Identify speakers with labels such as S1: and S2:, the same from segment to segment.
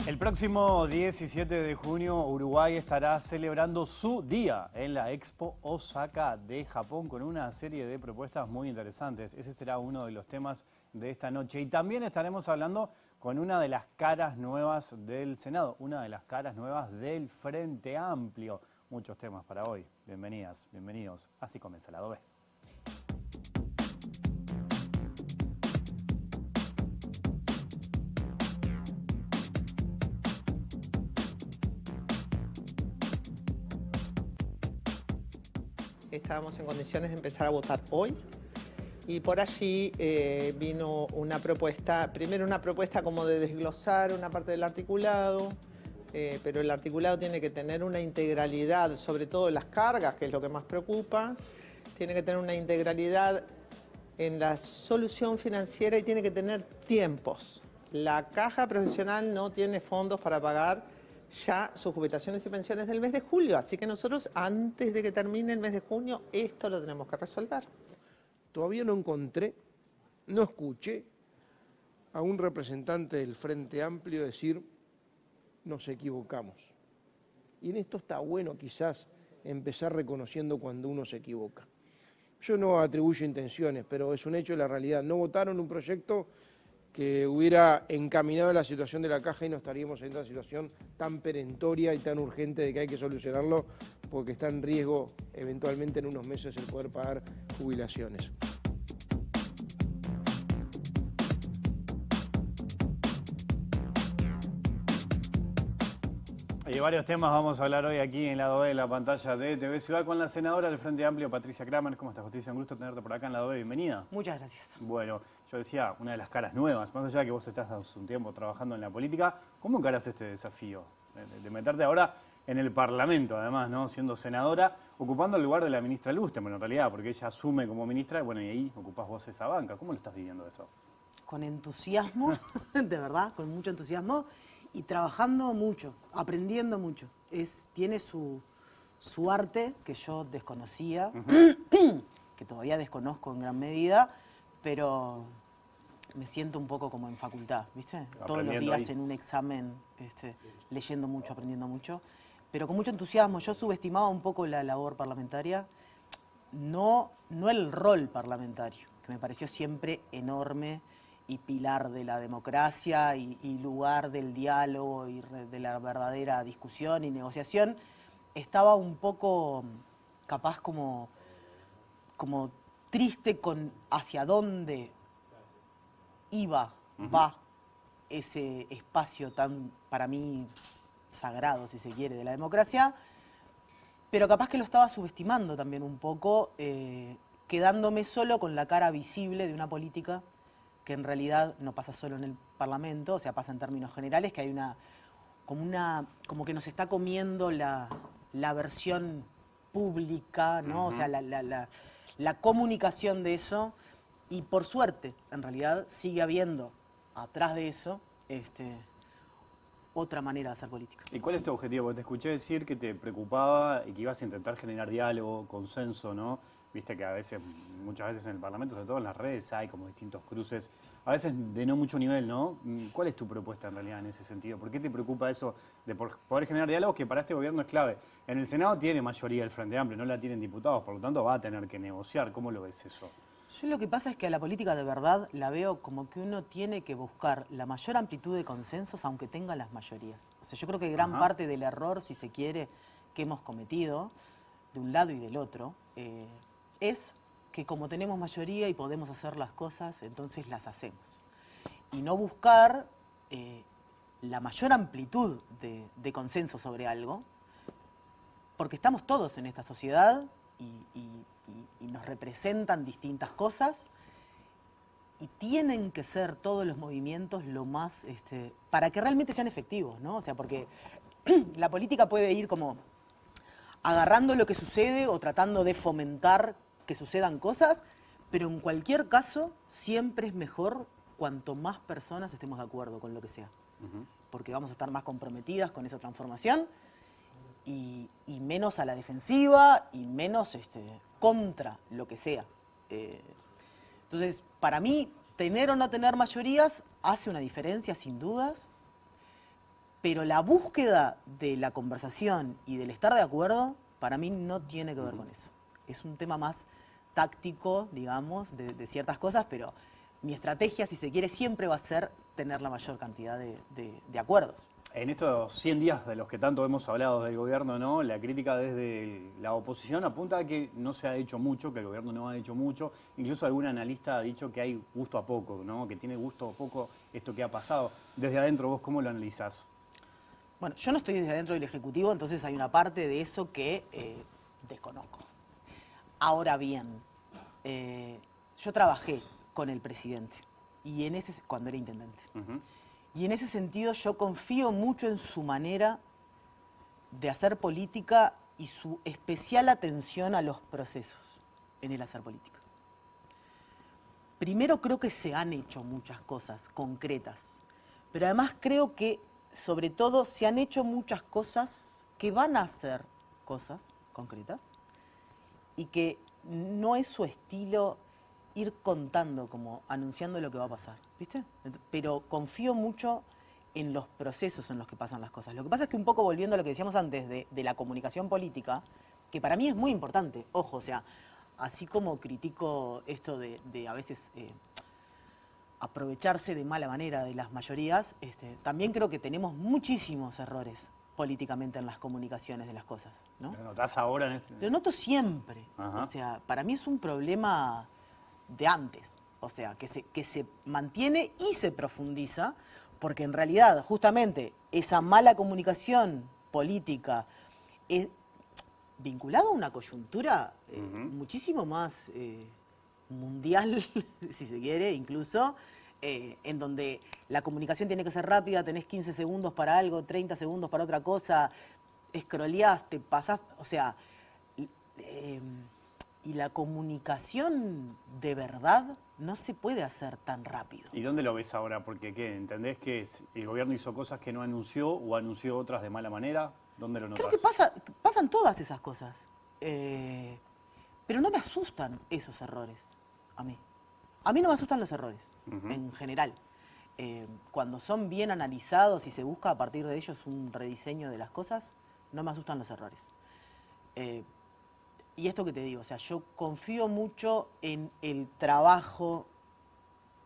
S1: El próximo 17 de junio Uruguay estará celebrando su día en la Expo Osaka de Japón con una serie de propuestas muy interesantes. Ese será uno de los temas de esta noche. Y también estaremos hablando con una de las caras nuevas del Senado, una de las caras nuevas del Frente Amplio. Muchos temas para hoy. Bienvenidas, bienvenidos. Así comienza Lado B.
S2: Estábamos en condiciones de empezar a votar hoy y por allí vino una propuesta, primero una propuesta como de desglosar una parte del articulado, pero el articulado tiene que tener una integralidad, sobre todo en las cargas, que es lo que más preocupa, tiene que tener una integralidad en la solución financiera y tiene que tener tiempos. La caja profesional no tiene fondos para pagar ya sus jubilaciones y pensiones del mes de julio. Así que nosotros, antes de que termine el mes de junio, esto lo tenemos que resolver.
S3: Todavía no encontré, no escuché a un representante del Frente Amplio decir, nos equivocamos. Y en esto está bueno quizás empezar reconociendo cuando uno se equivoca. Yo no atribuyo intenciones, pero es un hecho de la realidad. No votaron un proyecto que hubiera encaminado la situación de la caja y no estaríamos en una situación tan perentoria y tan urgente de que hay que solucionarlo porque está en riesgo eventualmente en unos meses el poder pagar jubilaciones.
S1: Y varios temas vamos a hablar hoy aquí en Lado B de la pantalla de TV Ciudad con la senadora del Frente Amplio, Patricia Kramer. ¿Cómo estás, Patricia? Un gusto tenerte por acá en Lado B. Bienvenida.
S4: Muchas gracias.
S1: Bueno, yo decía, una de las caras nuevas, más allá de que vos estás hace un tiempo trabajando en la política, ¿cómo encarás este desafío de meterte ahora en el Parlamento, además, ¿no? Siendo senadora, ocupando el lugar de la ministra Lustman, en realidad, porque ella asume como ministra, y bueno, y ahí ocupás vos esa banca. ¿Cómo lo estás viviendo eso?
S4: Con entusiasmo, de verdad, con mucho entusiasmo y trabajando mucho, aprendiendo mucho. Tiene su arte que yo desconocía, que todavía desconozco en gran medida, pero me siento un poco como en facultad, ¿viste? Todos los días en un examen, leyendo mucho, aprendiendo mucho, pero con mucho entusiasmo. Yo subestimaba un poco la labor parlamentaria, no el rol parlamentario, que me pareció siempre enorme y pilar de la democracia y lugar del diálogo y de la verdadera discusión y negociación. Estaba un poco capaz como triste con hacia dónde va ese espacio tan, para mí, sagrado, si se quiere, de la democracia, pero capaz que lo estaba subestimando también un poco, quedándome solo con la cara visible de una política que en realidad no pasa solo en el Parlamento, o sea, pasa en términos generales, que hay como que nos está comiendo la versión pública, ¿no? O sea, la comunicación de eso, y por suerte, en realidad, sigue habiendo atrás de eso otra manera de hacer política.
S1: ¿Y cuál es tu objetivo? Porque te escuché decir que te preocupaba y que ibas a intentar generar diálogo, consenso, ¿no? Viste que muchas veces en el Parlamento, sobre todo en las redes, hay como distintos cruces, a veces de no mucho nivel, ¿no? ¿Cuál es tu propuesta en realidad en ese sentido? ¿Por qué te preocupa eso de poder generar diálogo que para este gobierno es clave? En el Senado tiene mayoría el Frente Amplio, no la tienen diputados, por lo tanto va a tener que negociar. ¿Cómo lo ves eso?
S4: Yo lo que pasa es que a la política de verdad la veo como que uno tiene que buscar la mayor amplitud de consensos aunque tenga las mayorías. O sea, yo creo que gran parte del error, si se quiere, que hemos cometido de un lado y del otro, es que como tenemos mayoría y podemos hacer las cosas, entonces las hacemos. Y no buscar la mayor amplitud de consenso sobre algo, porque estamos todos en esta sociedad y nos representan distintas cosas y tienen que ser todos los movimientos lo más, para que realmente sean efectivos, ¿no? O sea, porque la política puede ir como agarrando lo que sucede o tratando de fomentar que sucedan cosas, pero en cualquier caso siempre es mejor cuanto más personas estemos de acuerdo con lo que sea, porque vamos a estar más comprometidas con esa transformación y menos a la defensiva y menos contra lo que sea. Entonces, para mí, tener o no tener mayorías hace una diferencia sin dudas, Pero la búsqueda de la conversación y del estar de acuerdo, para mí no tiene que ver con eso. Es un tema más táctico, digamos, de ciertas cosas, pero mi estrategia, si se quiere, siempre va a ser tener la mayor cantidad de acuerdos.
S1: En estos 100 días de los que tanto hemos hablado del gobierno, ¿no? La crítica desde la oposición apunta a que no se ha hecho mucho, que el gobierno no ha hecho mucho. Incluso algún analista ha dicho que hay gusto a poco, ¿no? Que tiene gusto a poco esto que ha pasado. Desde adentro, ¿vos cómo lo analizás?
S4: Bueno, yo no estoy desde adentro del Ejecutivo, entonces hay una parte de eso que desconozco. Ahora bien, yo trabajé con el presidente y cuando era intendente. Y en ese sentido yo confío mucho en su manera de hacer política y su especial atención a los procesos en el hacer política. Primero creo que se han hecho muchas cosas concretas, pero además creo que sobre todo se han hecho muchas cosas que van a ser cosas concretas y que no es su estilo ir contando, como anunciando lo que va a pasar, ¿viste? Pero confío mucho en los procesos en los que pasan las cosas. Lo que pasa es que un poco volviendo a lo que decíamos antes de la comunicación política, que para mí es muy importante, ojo, o sea, así como critico esto de a veces aprovecharse de mala manera de las mayorías, también creo que tenemos muchísimos errores políticamente en las comunicaciones de las cosas, ¿no?
S1: ¿Lo notás ahora en este?
S4: Lo noto siempre.
S1: Ajá.
S4: O sea, para mí es un problema de antes. O sea, que se mantiene y se profundiza, porque en realidad, justamente, esa mala comunicación política es vinculada a una coyuntura muchísimo más mundial, si se quiere, incluso, en donde la comunicación tiene que ser rápida, tenés 15 segundos para algo, 30 segundos para otra cosa, escroleás, te pasás, o sea, y la comunicación de verdad no se puede hacer tan rápido.
S1: ¿Y dónde lo ves ahora? Porque ¿qué? ¿Entendés que el gobierno hizo cosas que no anunció o anunció otras de mala manera? ¿Dónde lo notás?
S4: Creo que pasan todas esas cosas, pero no me asustan esos errores a mí. A mí no me asustan los errores, en general. Cuando son bien analizados y se busca a partir de ellos un rediseño de las cosas, no me asustan los errores. Y esto que te digo, o sea, yo confío mucho en el trabajo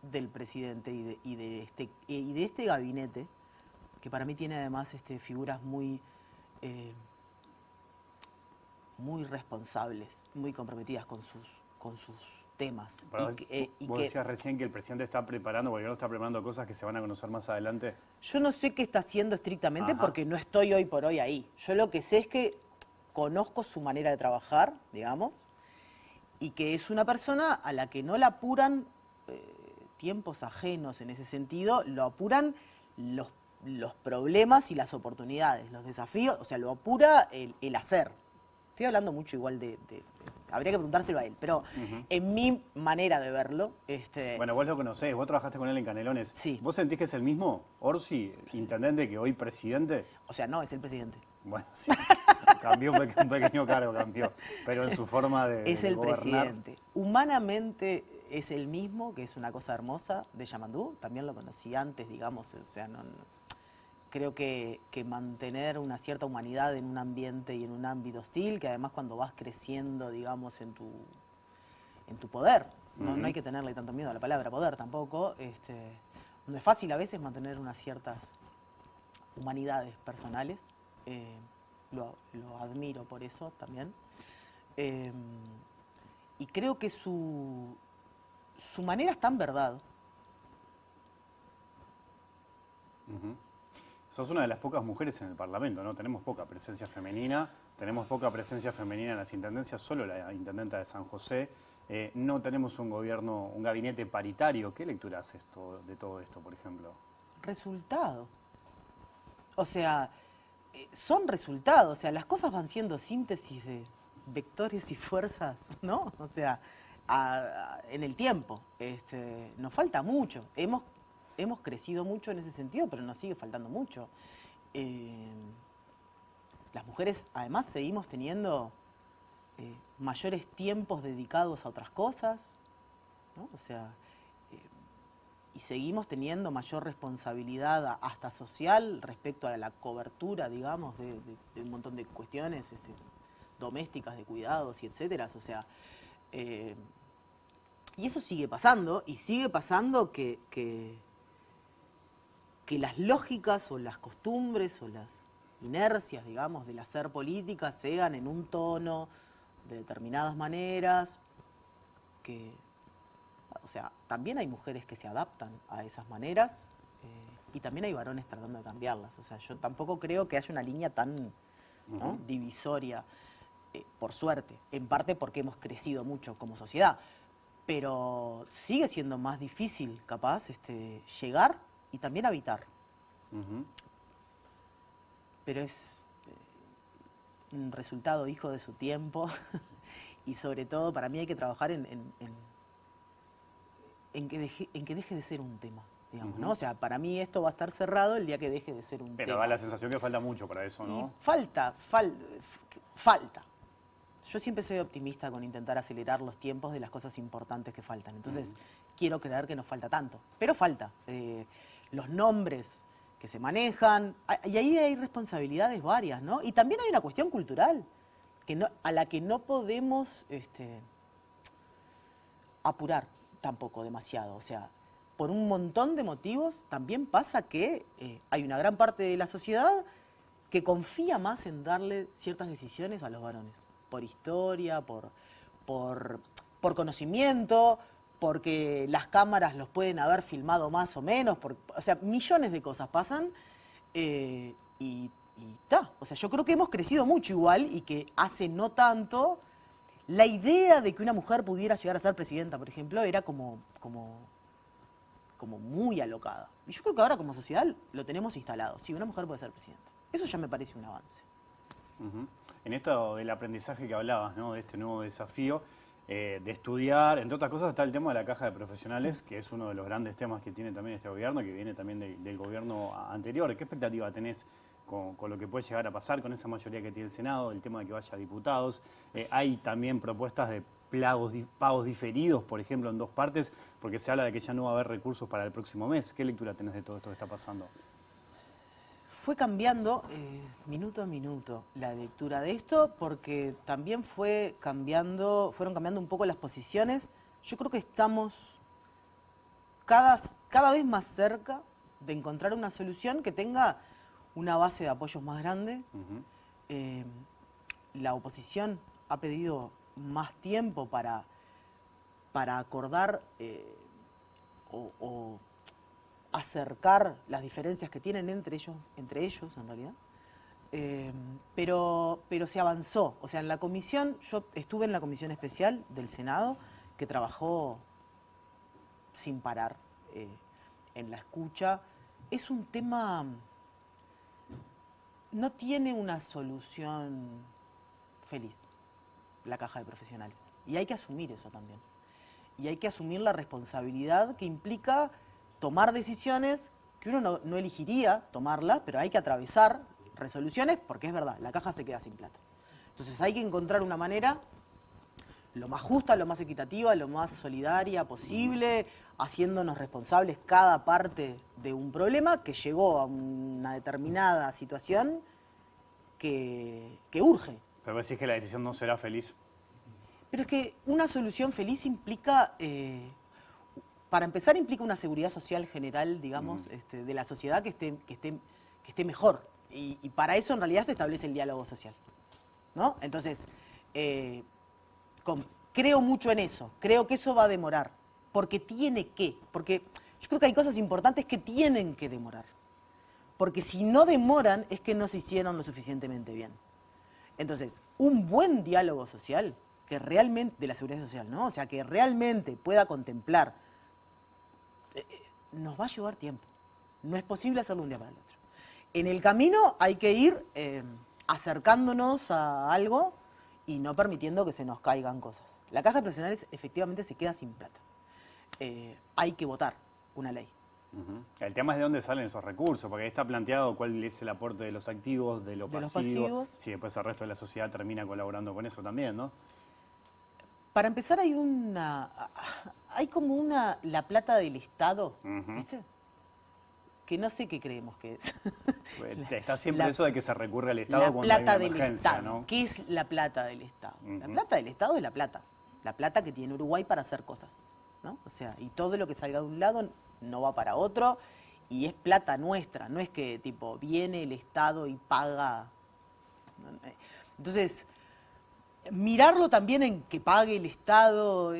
S4: del presidente y de este gabinete, que para mí tiene además figuras muy responsables, muy comprometidas con sus temas.
S1: Vos decías recién que el presidente está preparando, porque no está preparando cosas que se van a conocer más adelante.
S4: Yo no sé qué está haciendo estrictamente
S1: Ajá.
S4: porque no estoy hoy por hoy ahí. Yo lo que sé es que conozco su manera de trabajar, digamos, y que es una persona a la que no la apuran tiempos ajenos en ese sentido, lo apuran los problemas y las oportunidades, los desafíos, o sea, lo apura el hacer. Estoy hablando mucho igual habría que preguntárselo a él, pero en mi manera de verlo...
S1: Bueno, vos lo conocés, vos trabajaste con él en Canelones.
S4: Sí.
S1: ¿Vos sentís que es el mismo Orsi, intendente, que hoy presidente?
S4: O sea, no, es el presidente.
S1: Bueno, sí, cambió un pequeño cargo, cambió, pero en su forma de
S4: Es el
S1: gobernar.
S4: presidente. Humanamente es el mismo, que es una cosa hermosa, de Yamandú. También lo conocí antes, digamos, o sea, creo que mantener una cierta humanidad en un ambiente y en un ámbito hostil, que además cuando vas creciendo, digamos, en tu poder, no hay que tenerle tanto miedo a la palabra poder tampoco, no es fácil a veces mantener unas ciertas humanidades personales, lo admiro por eso también, y creo que su manera está en verdad.
S1: Sos una de las pocas mujeres en el Parlamento, ¿no? Tenemos poca presencia femenina en las intendencias, solo la intendenta de San José. No tenemos un gabinete paritario. ¿Qué lectura haces de todo esto, por ejemplo?
S4: Resultado. O sea, son resultados. O sea, las cosas van siendo síntesis de vectores y fuerzas, ¿no? O sea, en el tiempo. Nos falta mucho. Hemos crecido mucho en ese sentido, pero nos sigue faltando mucho. Las mujeres, además, seguimos teniendo mayores tiempos dedicados a otras cosas, ¿no? O sea, y seguimos teniendo mayor responsabilidad hasta social respecto a la cobertura, digamos, de un montón de cuestiones domésticas, de cuidados y etcétera. O sea, y eso sigue pasando, y sigue pasando que las lógicas o las costumbres o las inercias, digamos, del hacer política sean en un tono de determinadas maneras, o sea, también hay mujeres que se adaptan a esas maneras y también hay varones tratando de cambiarlas. O sea, yo tampoco creo que haya una línea tan, ¿no?, divisoria, por suerte, en parte porque hemos crecido mucho como sociedad, pero sigue siendo más difícil, capaz, llegar y también habitar. Pero es un resultado hijo de su tiempo y sobre todo para mí hay que trabajar en que deje de ser un tema, digamos, ¿no? O sea, para mí esto va a estar cerrado el día que deje de ser un tema.
S1: Pero da la sensación que falta mucho para eso, ¿no?
S4: Y falta. Yo siempre soy optimista con intentar acelerar los tiempos de las cosas importantes que faltan. Entonces, quiero creer que no falta tanto. Pero falta. Los nombres que se manejan, y ahí hay responsabilidades varias, ¿no? Y también hay una cuestión cultural a la que no podemos apurar tampoco demasiado. O sea, por un montón de motivos también pasa que hay una gran parte de la sociedad que confía más en darle ciertas decisiones a los varones. Por historia, por conocimiento, porque las cámaras los pueden haber filmado más o menos, o sea, millones de cosas pasan y ta. O sea, yo creo que hemos crecido mucho igual y que hace no tanto la idea de que una mujer pudiera llegar a ser presidenta, por ejemplo, era como muy alocada. Y yo creo que ahora como sociedad lo tenemos instalado. Sí, una mujer puede ser presidenta. Eso ya me parece un avance.
S1: En esto del aprendizaje que hablabas, ¿no?, de este nuevo desafío, de estudiar, entre otras cosas está el tema de la caja de profesionales, que es uno de los grandes temas que tiene también este gobierno, que viene también del gobierno anterior. ¿Qué expectativa tenés con lo que puede llegar a pasar con esa mayoría que tiene el Senado, el tema de que vaya a diputados? Hay también propuestas de pagos diferidos, por ejemplo, en 2 partes, porque se habla de que ya no va a haber recursos para el próximo mes. ¿Qué lectura tenés de todo esto que está pasando?
S4: Fue cambiando minuto a minuto la lectura de esto, porque también fueron cambiando un poco las posiciones. Yo creo que estamos cada vez más cerca de encontrar una solución que tenga una base de apoyos más grande. La oposición ha pedido más tiempo para acordar o acercar las diferencias que tienen entre ellos en realidad, pero se avanzó. O sea, en la comisión, yo estuve en la comisión especial del Senado que trabajó sin parar en la escucha. Es un tema, no tiene una solución feliz la caja de profesionales, y hay que asumir eso también, y hay que asumir la responsabilidad que implica tomar decisiones que uno no elegiría tomarlas, pero hay que atravesar resoluciones porque es verdad, la caja se queda sin plata. Entonces hay que encontrar una manera lo más justa, lo más equitativa, lo más solidaria posible, haciéndonos responsables cada parte de un problema que llegó a una determinada situación que urge.
S1: Pero vos decís que la decisión no será feliz.
S4: Pero es que una solución feliz implica... para empezar, implica una seguridad social general, digamos, de la sociedad que esté mejor. Y para eso, en realidad, se establece el diálogo social, ¿no? Entonces, creo mucho en eso. Creo que eso va a demorar. Porque Porque yo creo que hay cosas importantes que tienen que demorar. Porque si no demoran, es que no se hicieron lo suficientemente bien. Entonces, un buen diálogo social, que realmente, de la seguridad social, ¿no? O sea, que realmente pueda contemplar, nos va a llevar tiempo. No es posible hacerlo un día para el otro. En el camino hay que ir acercándonos a algo y no permitiendo que se nos caigan cosas. La caja de profesionales efectivamente se queda sin plata. Hay que votar una ley.
S1: El tema es de dónde salen esos recursos, porque ahí está planteado cuál es el aporte de los activos, de los pasivos. Si después el resto de la sociedad termina colaborando con eso también, ¿no?
S4: Para empezar, hay hay como la plata del Estado, ¿viste? Que no sé qué creemos que es.
S1: Está siempre eso de que se recurre al Estado cuando hay una emergencia, ¿no?
S4: ¿Qué es la plata del Estado? La plata del Estado es la plata que tiene Uruguay para hacer cosas, ¿no? O sea, y todo lo que salga de un lado no va para otro, y es plata nuestra, no es que tipo viene el Estado y paga. Entonces, mirarlo también en que pague el Estado,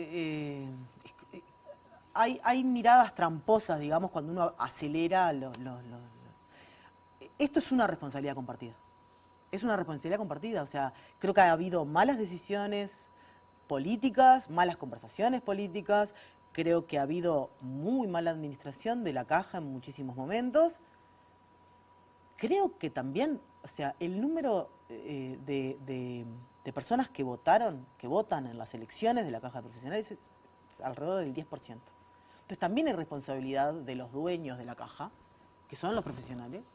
S4: hay miradas tramposas, digamos, cuando uno acelera. Esto es una responsabilidad compartida. Es una responsabilidad compartida. O sea, creo que ha habido malas decisiones políticas, malas conversaciones políticas. Creo que ha habido muy mala administración de la Caja en muchísimos momentos. Creo que también, o sea, el número de personas que votan en las elecciones de la Caja de Profesionales es alrededor del 10%. Entonces también hay responsabilidad de los dueños de la Caja, que son los profesionales,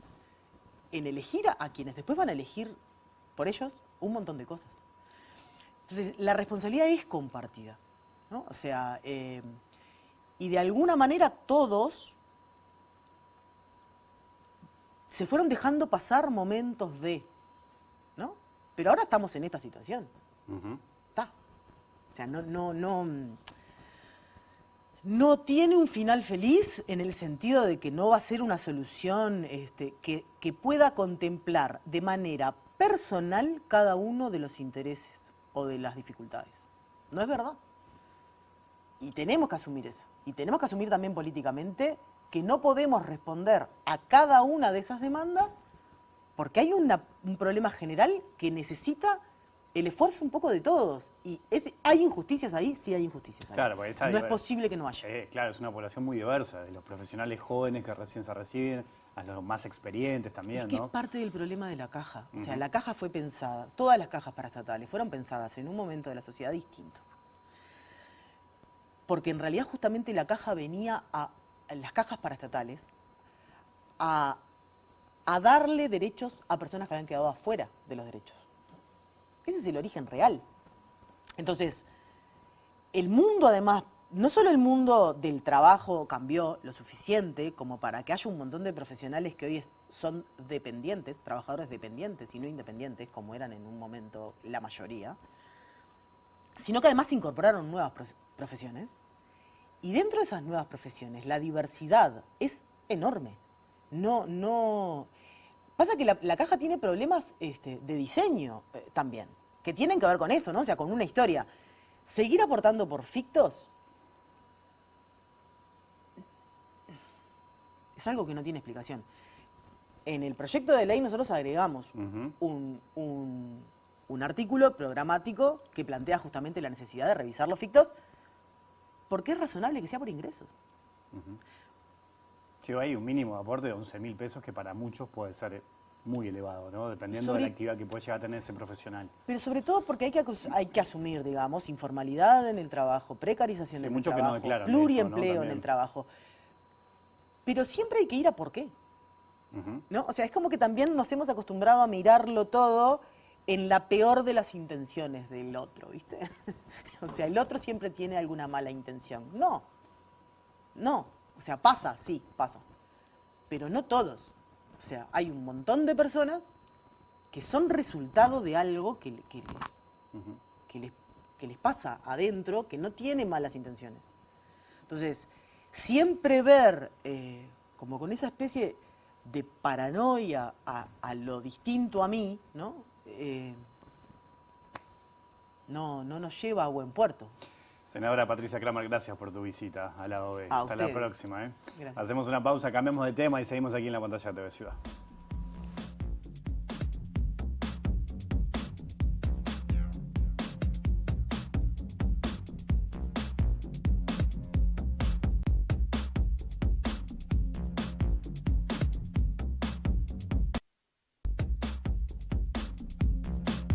S4: en elegir a quienes después van a elegir por ellos un montón de cosas. Entonces la responsabilidad es compartida, ¿no? O sea, y de alguna manera todos se fueron dejando pasar momentos ¿no? Pero ahora estamos en esta situación. Está. O sea, no tiene un final feliz en el sentido de que no va a ser una solución que pueda contemplar de manera personal cada uno de los intereses o de las dificultades. No es verdad. Y tenemos que asumir eso. Y tenemos que asumir también políticamente que no podemos responder a cada una de esas demandas porque hay un problema general que necesita el esfuerzo un poco de todos. Y ¿hay injusticias ahí? Sí hay injusticias ahí.
S1: Claro,
S4: no es posible que no haya.
S1: Claro, es una población muy diversa, de los profesionales jóvenes que recién se reciben, a los más experientes también,
S4: es que
S1: ¿no?
S4: Es parte del problema de la Caja. O sea, la Caja fue pensada, todas las cajas paraestatales fueron pensadas en un momento de la sociedad distinto. Porque en realidad justamente la Caja venía las cajas paraestatales, a darle derechos a personas que habían quedado afuera de los derechos. Ese es el origen real. Entonces, el mundo además, no solo el mundo del trabajo cambió lo suficiente como para que haya un montón de profesionales que hoy son dependientes, trabajadores dependientes y no independientes, como eran en un momento la mayoría, sino que además se incorporaron nuevas profesiones. Y dentro de esas nuevas profesiones, la diversidad es enorme. Pasa que la Caja tiene problemas de diseño también, que tienen que ver con esto, ¿no? O sea, con una historia. Seguir aportando por fictos es algo que no tiene explicación. En el proyecto de ley nosotros agregamos un artículo programático que plantea justamente la necesidad de revisar los fictos porque es razonable que sea por ingresos.
S1: Sí, hay un mínimo de aporte de 11.000 pesos que para muchos puede ser muy elevado, ¿no? Dependiendo de la actividad que puede llegar a tener ese profesional.
S4: Pero sobre todo porque hay que asumir, digamos, informalidad en el trabajo, precarización en el trabajo,
S1: no declaran
S4: pluriempleo,
S1: ¿no?
S4: en el trabajo. Pero siempre hay que ir a por qué, ¿no? O sea, es como que también nos hemos acostumbrado a mirarlo todo en la peor de las intenciones del otro, ¿viste? O sea, el otro siempre tiene alguna mala intención. No. O sea, pasa, sí, pasa. Pero no todos. O sea, hay un montón de personas que son resultado de algo que les pasa adentro, que no tiene malas intenciones. Entonces, siempre ver como con esa especie de paranoia a lo distinto a mí, ¿no? No nos lleva a buen puerto.
S1: Senadora Patricia Kramer, gracias por tu visita al lado B.
S4: Hasta
S1: la próxima.
S4: Gracias.
S1: Hacemos una pausa, cambiamos de tema y seguimos aquí en la pantalla de TV Ciudad.